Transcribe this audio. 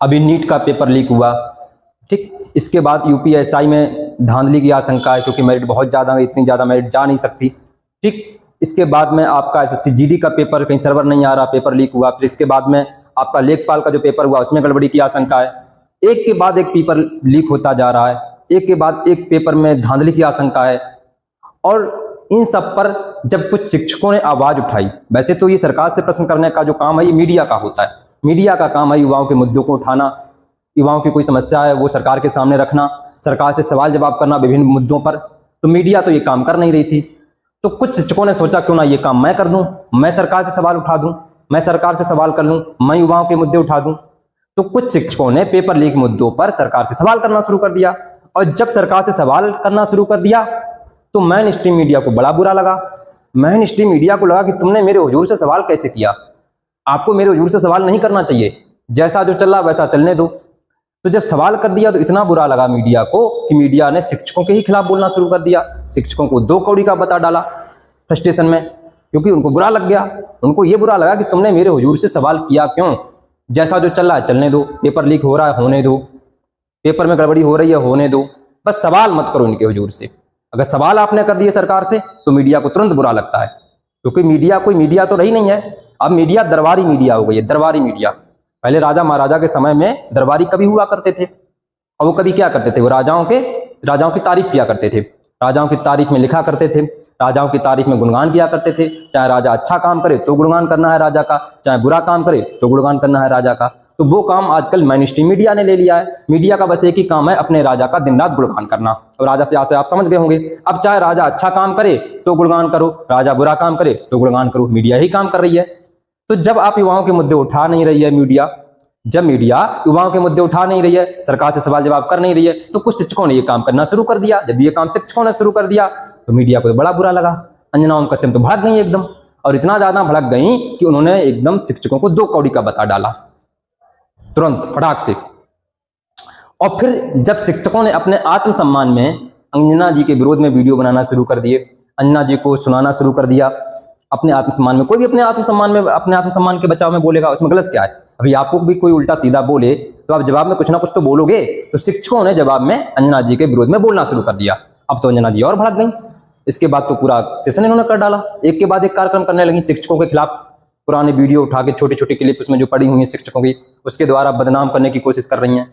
अभी नीट का paper leak हुआ, ठीक। इसके बाद यूपीएसआई में धांधली की आशंका है, क्योंकि मेरिट बहुत ज़्यादा है, इतनी ज़्यादा मेरिट जा नहीं सकती, ठीक। इसके बाद में आपका एसएससी जीडी का पेपर, कहीं सर्वर नहीं आ रहा, पेपर लीक हुआ। फिर इसके बाद में आपका लेखपाल का जो पेपर हुआ, उसमें गड़बड़ी की आशंका है। एक के बाद एक पेपर लीक होता जा रहा है, एक के बाद एक पेपर में धांधली की आशंका है। और इन सब पर जब कुछ शिक्षकों ने आवाज उठाई, वैसे तो ये सरकार से प्रश्न करने का जो काम है ये मीडिया का होता है, मीडिया का काम है युवाओं के मुद्दों को उठाना, युवाओं की कोई समस्या है वो सरकार के सामने रखना, सरकार से सवाल जवाब करना विभिन्न मुद्दों पर। तो मीडिया तो ये काम कर नहीं रही थी, तो कुछ शिक्षकों ने सोचा क्यों ना ये काम मैं कर दूं, मैं सरकार से सवाल उठा दूं, मैं सरकार से सवाल कर लूं, मैं युवाओं के मुद्दे उठा दूं। तो कुछ शिक्षकों ने पेपर लीक मुद्दों पर सरकार से सवाल करना शुरू कर दिया, और जब सरकार से सवाल करना शुरू कर दिया तो मेन स्ट्रीम मीडिया को बड़ा बुरा लगा। मेन स्ट्रीम मीडिया को लगा कि तुमने मेरे हुजूर से सवाल कैसे किया, आपको मेरे हुजूर से सवाल नहीं करना चाहिए, जैसा जो चल रहा वैसा चलने दो। तो जब सवाल कर दिया तो इतना बुरा लगा मीडिया को कि मीडिया ने शिक्षकों के ही खिलाफ बोलना शुरू कर दिया, शिक्षकों को 2 कौड़ी का बता डाला फ्रस्ट्रेशन में, क्योंकि उनको बुरा लग गया। उनको ये बुरा लगा कि तुमने मेरे हुजूर से सवाल किया क्यों, जैसा जो चल रहा है चलने दो, पेपर लीक हो रहा है होने दो, पेपर में गड़बड़ी हो रही है होने दो, बस सवाल मत करो इनके हुजूर से। अगर सवाल आपने कर दिए सरकार से तो मीडिया को तुरंत बुरा लगता है, क्योंकि मीडिया कोई मीडिया तो रही नहीं है, अब मीडिया दरबारी मीडिया हो गई है, दरबारी मीडिया। पहले राजा महाराजा के समय में दरबारी कवि हुआ करते थे, और वो कवि क्या करते थे, वो राजाओं की तारीफ किया करते थे, राजाओं की तारीफ में लिखा करते थे, राजाओं की तारीफ में गुणगान किया करते थे। चाहे राजा अच्छा काम करे तो गुणगान करना है राजा का, चाहे बुरा काम करे तो गुणगान करना है राजा का। तो वो काम आजकल मेन स्ट्रीम मीडिया ने ले लिया है। मीडिया का बस एक ही काम है, अपने राजा का दिन रात गुणगान करना। और राजा से आसे आप समझ गए होंगे, अब चाहे राजा अच्छा काम करे तो गुणगान करो, राजा बुरा काम करे तो गुणगान करो, मीडिया ही काम कर रही है। तो जब आप युवाओं के मुद्दे उठा नहीं रही है मीडिया, जब मीडिया युवाओं के मुद्दे उठा नहीं रही है, सरकार से सवाल जवाब कर नहीं रही है, तो कुछ शिक्षकों ने ये काम करना शुरू कर दिया। जब ये काम शिक्षकों ने शुरू कर दिया तो मीडिया को बड़ा बुरा लगा। अंजना ओम कसेम तो भड़क गई एकदम, और इतना ज्यादा भड़क गई कि उन्होंने एकदम शिक्षकों को 2 कौड़ी का बता डाला तुरंत फटाक से। और फिर जब शिक्षकों ने अपने आत्मसम्मान में अंजना जी के विरोध में वीडियो बनाना शुरू कर दिए, अंजना जी को सुनाना शुरू कर दिया अपने आत्मसम्मान में। कोई भी अपने आत्मसम्मान के बचाव में बोलेगा, उसमें गलत क्या है? अभी आपको भी कोई उल्टा सीधा बोले तो आप जवाब में कुछ ना कुछ तो बोलोगे। तो शिक्षकों ने जवाब में अंजना जी के विरोध में बोलना शुरू कर दिया। अब तो अंजना जी और भड़क गई। इसके बाद तो पूरा सेशन इन्होंने कर डाला, एक के बाद एक कार्यक्रम करने लगी शिक्षकों के खिलाफ। पुराने वीडियो उठा के छोटे छोटे क्लिप उसमें जो पड़ी हुई है शिक्षकों की, उसके द्वारा बदनाम करने की कोशिश कर रही हैं।